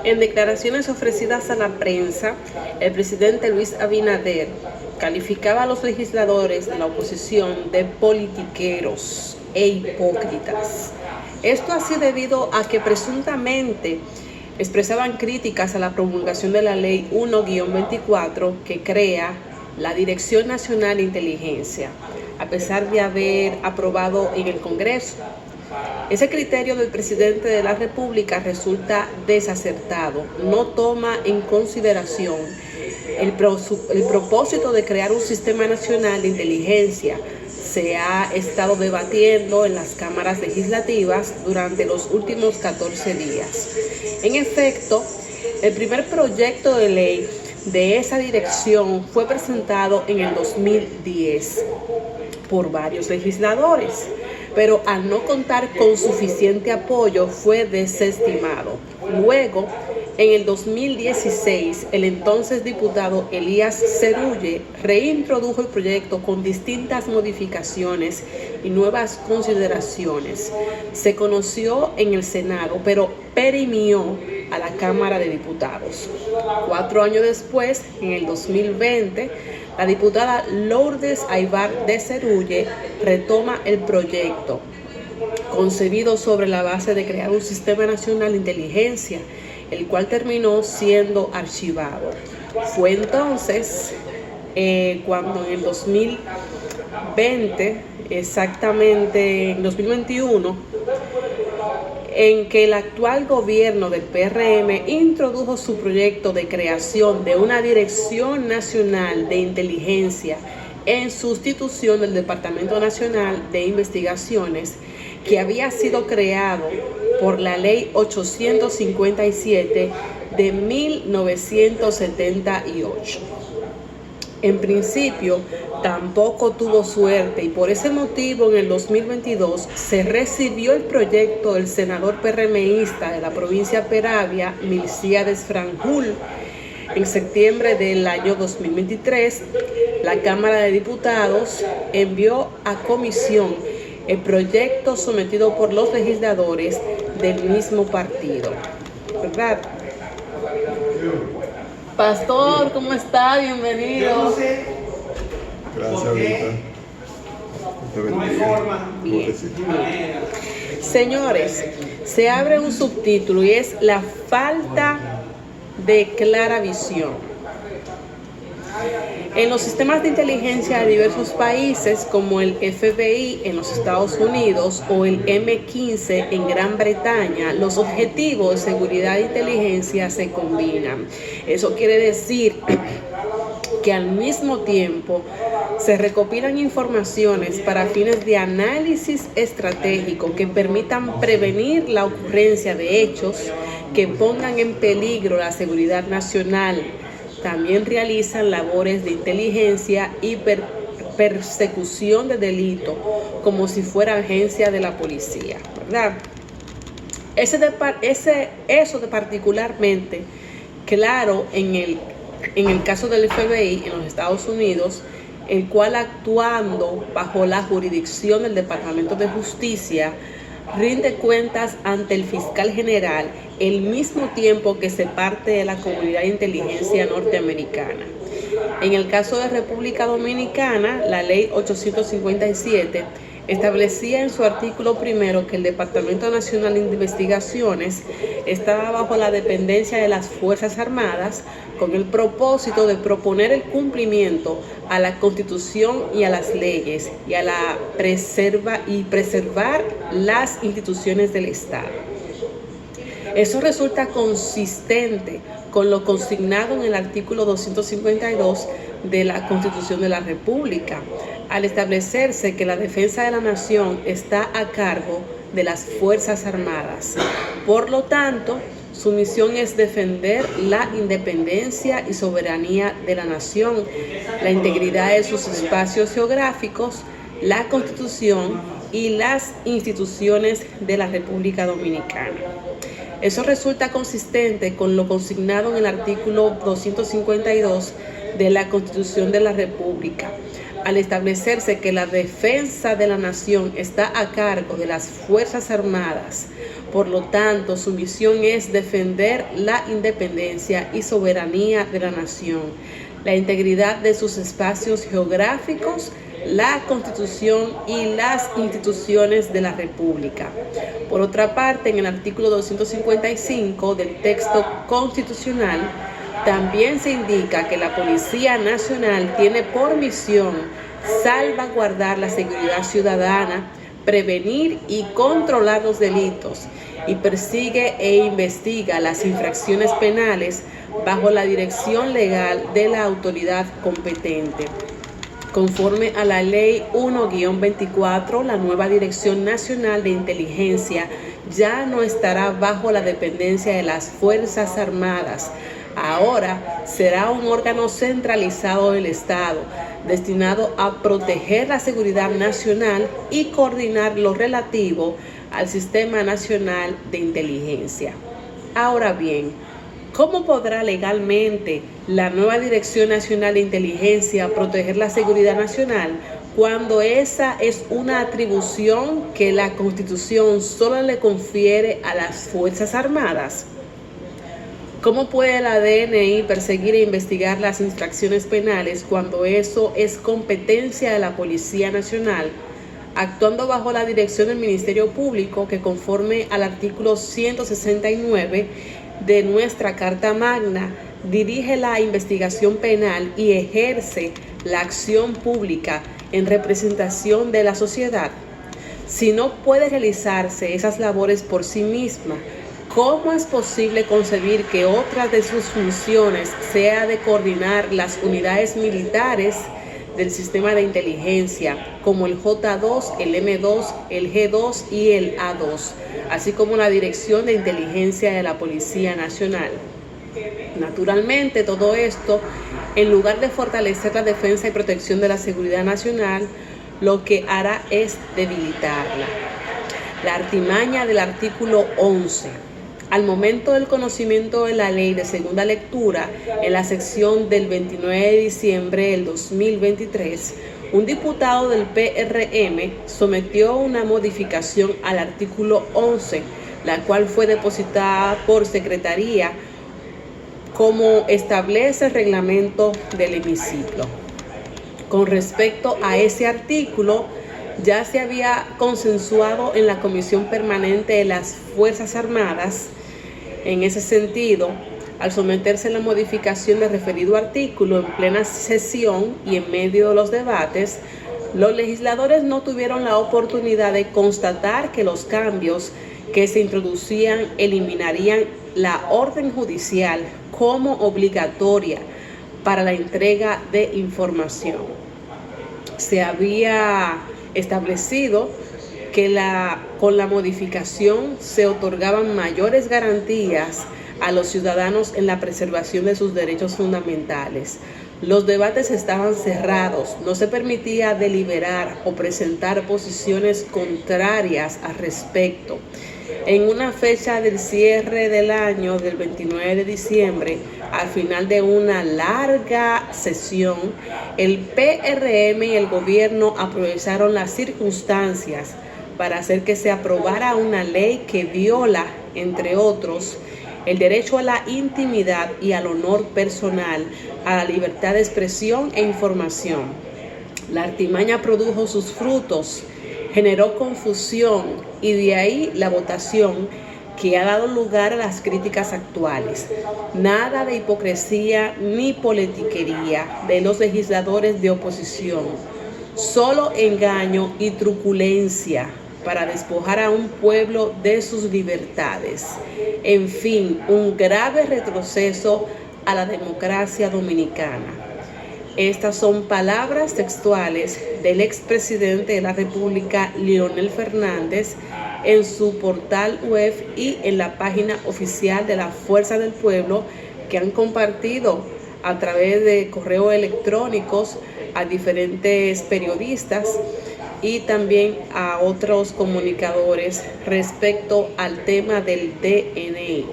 En declaraciones ofrecidas a la prensa, el presidente Luis Abinader calificaba a los legisladores de la oposición de politiqueros e hipócritas. Esto así debido a que presuntamente expresaban críticas a la promulgación de la Ley 1-24 que crea la Dirección Nacional de Inteligencia, a pesar de haber aprobado en el Congreso. Ese criterio del presidente de la República resulta desacertado, no toma en consideración el propósito de crear un sistema nacional de inteligencia. Se ha estado debatiendo en las cámaras legislativas durante los últimos 14 días. En efecto, el primer proyecto de ley de esa dirección fue presentado en el 2010 por varios legisladores, pero al no contar con suficiente apoyo fue desestimado. Luego, en el 2016, el entonces diputado Elías Cerulle reintrodujo el proyecto con distintas modificaciones y nuevas consideraciones. Se conoció en el Senado, pero perimió a la Cámara de Diputados. 4 años después, en el 2020, la diputada Lourdes Aybar de Cerulle retoma el proyecto, concebido sobre la base de crear un sistema nacional de inteligencia, el cual terminó siendo archivado. Fue entonces cuando en el 2020, exactamente en 2021, en que el actual gobierno del PRM introdujo su proyecto de creación de una Dirección Nacional de Inteligencia en sustitución del Departamento Nacional de Investigaciones, que había sido creado por la Ley 857 de 1978. En principio, tampoco tuvo suerte y por ese motivo en el 2022 se recibió el proyecto del senador PRMista de la provincia Peravia, Milcíades Franjul. En septiembre del año 2023, la Cámara de Diputados envió a comisión el proyecto sometido por los legisladores del mismo partido. ¿Verdad? Pastor, ¿cómo está? Bienvenido. Gracias, Rita. No hay forma. Bien. Señores, se abre un subtítulo y es la falta de clara visión. En los sistemas de inteligencia de diversos países, como el FBI en los Estados Unidos o el M15 en Gran Bretaña, los objetivos de seguridad e inteligencia se combinan. Eso quiere decir que al mismo tiempo se recopilan informaciones para fines de análisis estratégico que permitan prevenir la ocurrencia de hechos que pongan en peligro la seguridad nacional. También realizan labores de inteligencia y persecución de delito, como si fuera agencia de la policía, ¿verdad? Eso de particularmente claro en el caso del FBI en los Estados Unidos, el cual, actuando bajo la jurisdicción del Departamento de Justicia, rinde cuentas ante el fiscal general al mismo tiempo que se parte de la comunidad de inteligencia norteamericana. En el caso de República Dominicana, la Ley 857 establecía en su artículo primero que el Departamento Nacional de Investigaciones estaba bajo la dependencia de las Fuerzas Armadas con el propósito de proponer el cumplimiento a la Constitución y a las leyes y a la preservar las instituciones del Estado. Eso resulta consistente con lo consignado en el artículo 252 de la Constitución de la República, al establecerse que la defensa de la nación está a cargo de las Fuerzas Armadas. Por lo tanto, su misión es defender la independencia y soberanía de la nación, la integridad de sus espacios geográficos, la Constitución y las instituciones de la República Dominicana. Eso resulta consistente con lo consignado en el artículo 252 de la Constitución de la República, al establecerse que la defensa de la nación está a cargo de las Fuerzas Armadas. Por lo tanto, su misión es defender la independencia y soberanía de la nación, la integridad de sus espacios geográficos, la Constitución y las instituciones de la República. Por otra parte, en el artículo 255 del texto constitucional, también se indica que la Policía Nacional tiene por misión salvaguardar la seguridad ciudadana, prevenir y controlar los delitos, y persigue e investiga las infracciones penales bajo la dirección legal de la autoridad competente. Conforme a la Ley 1-24, la nueva Dirección Nacional de Inteligencia ya no estará bajo la dependencia de las Fuerzas Armadas. Ahora será un órgano centralizado del Estado, destinado a proteger la seguridad nacional y coordinar lo relativo al Sistema Nacional de Inteligencia. Ahora bien, ¿cómo podrá legalmente la nueva Dirección Nacional de Inteligencia proteger la seguridad nacional cuando esa es una atribución que la Constitución solo le confiere a las Fuerzas Armadas? ¿Cómo puede la DNI perseguir e investigar las infracciones penales cuando eso es competencia de la Policía Nacional, actuando bajo la dirección del Ministerio Público, que conforme al artículo 169 de nuestra Carta Magna dirige la investigación penal y ejerce la acción pública en representación de la sociedad? Si no puede realizarse esas labores por sí misma, ¿cómo es posible concebir que otra de sus funciones sea de coordinar las unidades militares del sistema de inteligencia, como el J2, el M2, el G2 y el A2, así como la Dirección de Inteligencia de la Policía Nacional? Naturalmente, todo esto, en lugar de fortalecer la defensa y protección de la seguridad nacional, lo que hará es debilitarla. La artimaña del artículo 11. Al momento del conocimiento de la ley de segunda lectura, en la sección del 29 de diciembre del 2023, un diputado del PRM sometió una modificación al artículo 11, la cual fue depositada por Secretaría, como establece el reglamento del hemiciclo. Con respecto a ese artículo, ya se había consensuado en la Comisión Permanente de las Fuerzas Armadas. En ese sentido, al someterse la modificación del referido artículo en plena sesión y en medio de los debates, los legisladores no tuvieron la oportunidad de constatar que los cambios que se introducían eliminarían la orden judicial como obligatoria para la entrega de información. Se había establecido que con la modificación se otorgaban mayores garantías a los ciudadanos en la preservación de sus derechos fundamentales. Los debates estaban cerrados, no se permitía deliberar o presentar posiciones contrarias al respecto. En una fecha del cierre del año, del 29 de diciembre, al final de una larga sesión, el PRM y el gobierno aprovecharon las circunstancias para hacer que se aprobara una ley que viola, entre otros, el derecho a la intimidad y al honor personal, a la libertad de expresión e información. La artimaña produjo sus frutos, generó confusión y de ahí la votación que ha dado lugar a las críticas actuales. Nada de hipocresía ni politiquería de los legisladores de oposición, solo engaño y truculencia para despojar a un pueblo de sus libertades. En fin, un grave retroceso a la democracia dominicana. Estas son palabras textuales del expresidente de la República, Leonel Fernández, en su portal web y en la página oficial de la Fuerza del Pueblo, que han compartido a través de correos electrónicos a diferentes periodistas y también a otros comunicadores respecto al tema del DNI.